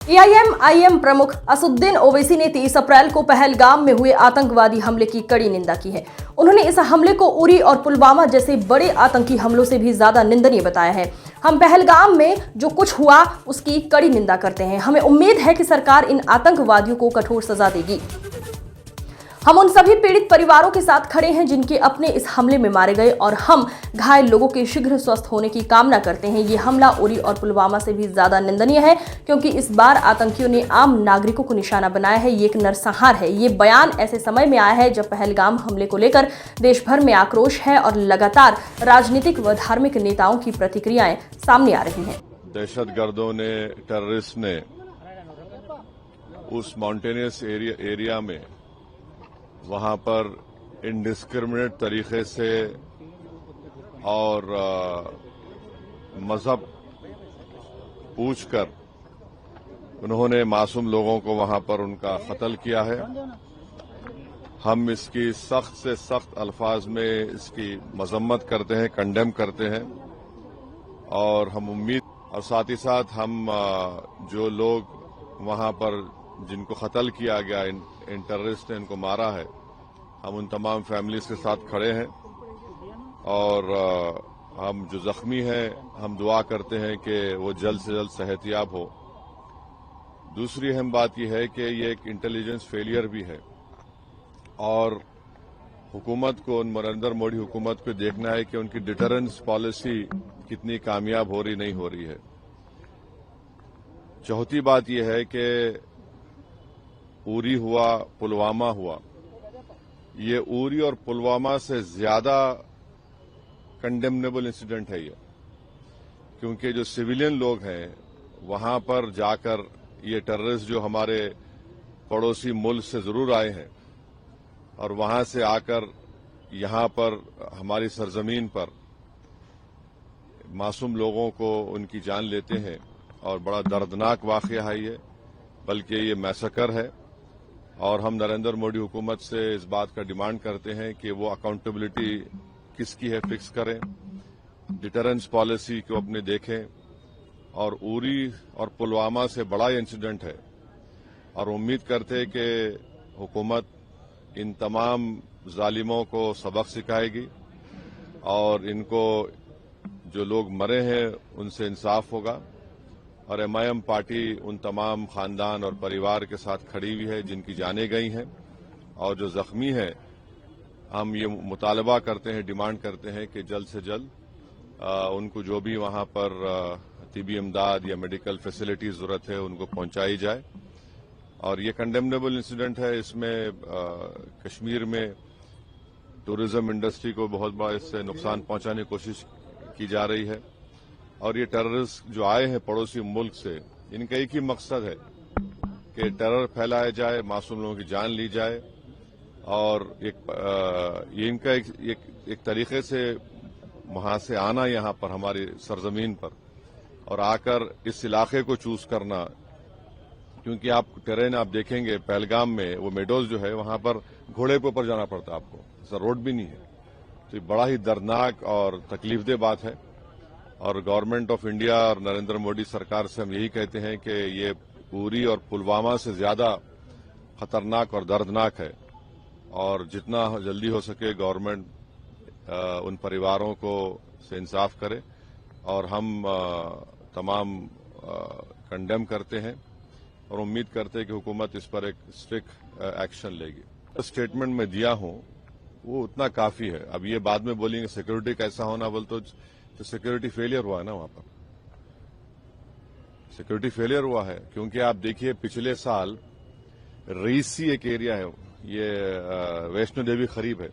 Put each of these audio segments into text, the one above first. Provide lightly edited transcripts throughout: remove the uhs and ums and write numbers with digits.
AIMIM प्रमुख असदुद्दीन ओवैसी ने 30 अप्रैल को पहलगाम में हुए आतंकवादी हमले की कड़ी निंदा की है। उन्होंने इस हमले को उरी और पुलवामा जैसे बड़े आतंकी हमलों से भी ज्यादा निंदनीय बताया है। हम पहलगाम में जो कुछ हुआ उसकी कड़ी निंदा करते हैं। हमें उम्मीद है कि सरकार इन आतंकवादियों को कठोर सजा देगी। हम उन सभी पीड़ित परिवारों के साथ खड़े हैं जिनके अपने इस हमले में मारे गए और हम घायल लोगों के शीघ्र स्वस्थ होने की कामना करते हैं। ये हमला उरी और पुलवामा से भी ज्यादा निंदनीय है क्योंकि इस बार आतंकियों ने आम नागरिकों को निशाना बनाया है। ये एक नरसंहार है। ये बयान ऐसे समय में आया है जब पहलगाम हमले को लेकर देश भर में आक्रोश है और लगातार राजनीतिक व धार्मिक नेताओं की प्रतिक्रियाएं सामने आ रही हैं। दहशतगर्दों ने, टेररिस्ट ने उस माउंटेनियस एरिया में वहां पर इंडिस्क्रिमिनेट तरीके से और मजहब पूछकर उन्होंने मासूम लोगों को वहां पर उनका कत्ल किया है। हम इसकी सख्त से सख्त अल्फाज में इसकी मजम्मत करते हैं, कंडेम करते हैं और हम उम्मीद और साथ ही साथ हम जो लोग वहां पर जिनको कत्ल किया गया, इन टेररिस्ट ने इनको मारा है, हम उन तमाम फैमिलीज के साथ खड़े हैं और हम जो जख्मी हैं हम दुआ करते हैं कि वो जल्द से जल्द सेहतयाब हो। दूसरी अहम बात यह है कि ये एक इंटेलिजेंस फेलियर भी है और हुकूमत को, नरेंद्र मोदी हुकूमत को देखना है कि उनकी डिटरेंस पॉलिसी कितनी कामयाब हो रही नहीं हो रही है। चौथी बात यह है कि उरी हुआ, पुलवामा हुआ, ये उरी और पुलवामा से ज्यादा कंडेमनेबल इंसिडेंट है ये, क्योंकि जो सिविलियन लोग हैं वहां पर जाकर ये टेररिस्ट जो हमारे पड़ोसी मुल्क से जरूर आए हैं और वहां से आकर यहां पर हमारी सरजमीन पर मासूम लोगों को उनकी जान लेते हैं और बड़ा दर्दनाक वाकया है ये, बल्कि ये मैसेकर है। और हम नरेंद्र मोदी हुकूमत से इस बात का डिमांड करते हैं कि वो अकाउंटेबिलिटी किसकी है फिक्स करें, डिटरेंस पॉलिसी को अपने देखें और उरी और पुलवामा से बड़ा इंसिडेंट है और उम्मीद करते हैं कि हुकूमत इन तमाम जालिमों को सबक सिखाएगी और इनको जो लोग मरे हैं उनसे इंसाफ होगा। और एमआईएम पार्टी उन तमाम खानदान और परिवार के साथ खड़ी हुई है जिनकी जानें गई हैं और जो जख्मी हैं। हम ये मुतालबा करते हैं, डिमांड करते हैं कि जल्द से जल्द उनको जो भी वहां पर तिबी इमदाद या मेडिकल फैसिलिटीज जरूरत है उनको पहुंचाई जाए। और ये कंडेमनेबल इंसिडेंट है। इसमें कश्मीर में टूरिज्म इंडस्ट्री को बहुत बड़ा इससे नुकसान पहुंचाने की कोशिश की जा रही है और ये टेररिस्ट जो आए हैं पड़ोसी मुल्क से, इनका एक ही मकसद है कि टेरर फैलाया जाए, मासूम लोगों की जान ली जाए और ये इनका एक तरीके से वहां से आना यहां पर हमारी सरजमीन पर और आकर इस इलाके को चूज करना, क्योंकि आप टेरेन आप देखेंगे पहलगाम में वो मेडोज जो है वहां पर घोड़े के ऊपर जाना पड़ता है आपको, ऐसा रोड भी नहीं है। तो ये बड़ा ही दर्दनाक और तकलीफदेह बात है और गवर्नमेंट ऑफ इंडिया और नरेंद्र मोदी सरकार से हम यही कहते हैं कि ये उरी और पुलवामा से ज्यादा खतरनाक और दर्दनाक है और जितना जल्दी हो सके गवर्नमेंट उन परिवारों को से इंसाफ करे और हम तमाम कंडेम करते हैं और उम्मीद करते हैं कि हुकूमत इस पर एक स्ट्रिक्ट एक्शन लेगी। स्टेटमेंट में दिया हूं वो उतना काफी है। अब ये बाद में बोलेंगे सिक्योरिटी कैसा होना, बोल तो सिक्योरिटी फेलियर हुआ है ना, वहां पर सिक्योरिटी फेलियर हुआ है क्योंकि आप देखिए पिछले साल रीसी एक एरिया है, ये वैष्णो देवी करीब है,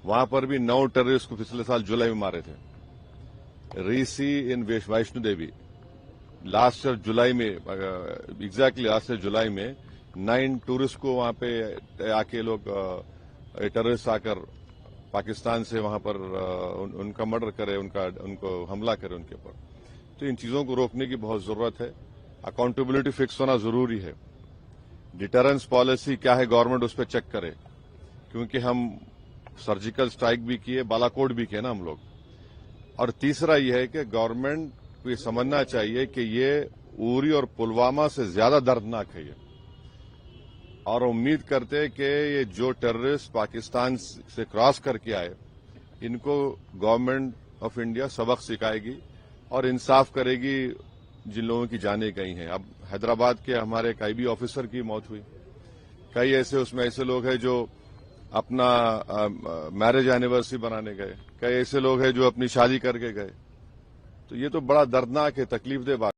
वहां पर भी 9 टेररिस्ट को पिछले साल जुलाई में मारे थे। रीसी इन वैष्णो देवी लास्ट ईयर जुलाई में, एग्जैक्टली लास्ट ईयर जुलाई में 9 टूरिस्ट को वहां पे आके लोग टेररिस्ट आकर पाकिस्तान से वहां पर उनका मर्डर करे, उनको हमला करे उनके ऊपर। तो इन चीजों को रोकने की बहुत जरूरत है। अकाउंटेबिलिटी फिक्स होना जरूरी है। डिटरेंस पॉलिसी क्या है गवर्नमेंट उस पर चेक करे, क्योंकि हम सर्जिकल स्ट्राइक भी किए, बालाकोट भी किए ना हम लोग। और तीसरा यह है कि गवर्नमेंट को ये समझना चाहिए कि ये उरी और पुलवामा से ज्यादा दर्दनाक है ये, और उम्मीद करते हैं कि ये जो टेररिस्ट पाकिस्तान से क्रॉस करके आए इनको गवर्नमेंट ऑफ इंडिया सबक सिखाएगी और इंसाफ करेगी जिन लोगों की जानें गई हैं। अब हैदराबाद के हमारे एक आईबी ऑफिसर की मौत हुई, कई ऐसे उसमें ऐसे लोग हैं जो अपना मैरिज एनिवर्सरी बनाने गए, कई ऐसे लोग हैं जो अपनी शादी करके गए। तो ये तो बड़ा दर्दनाक है, तकलीफ दे बात।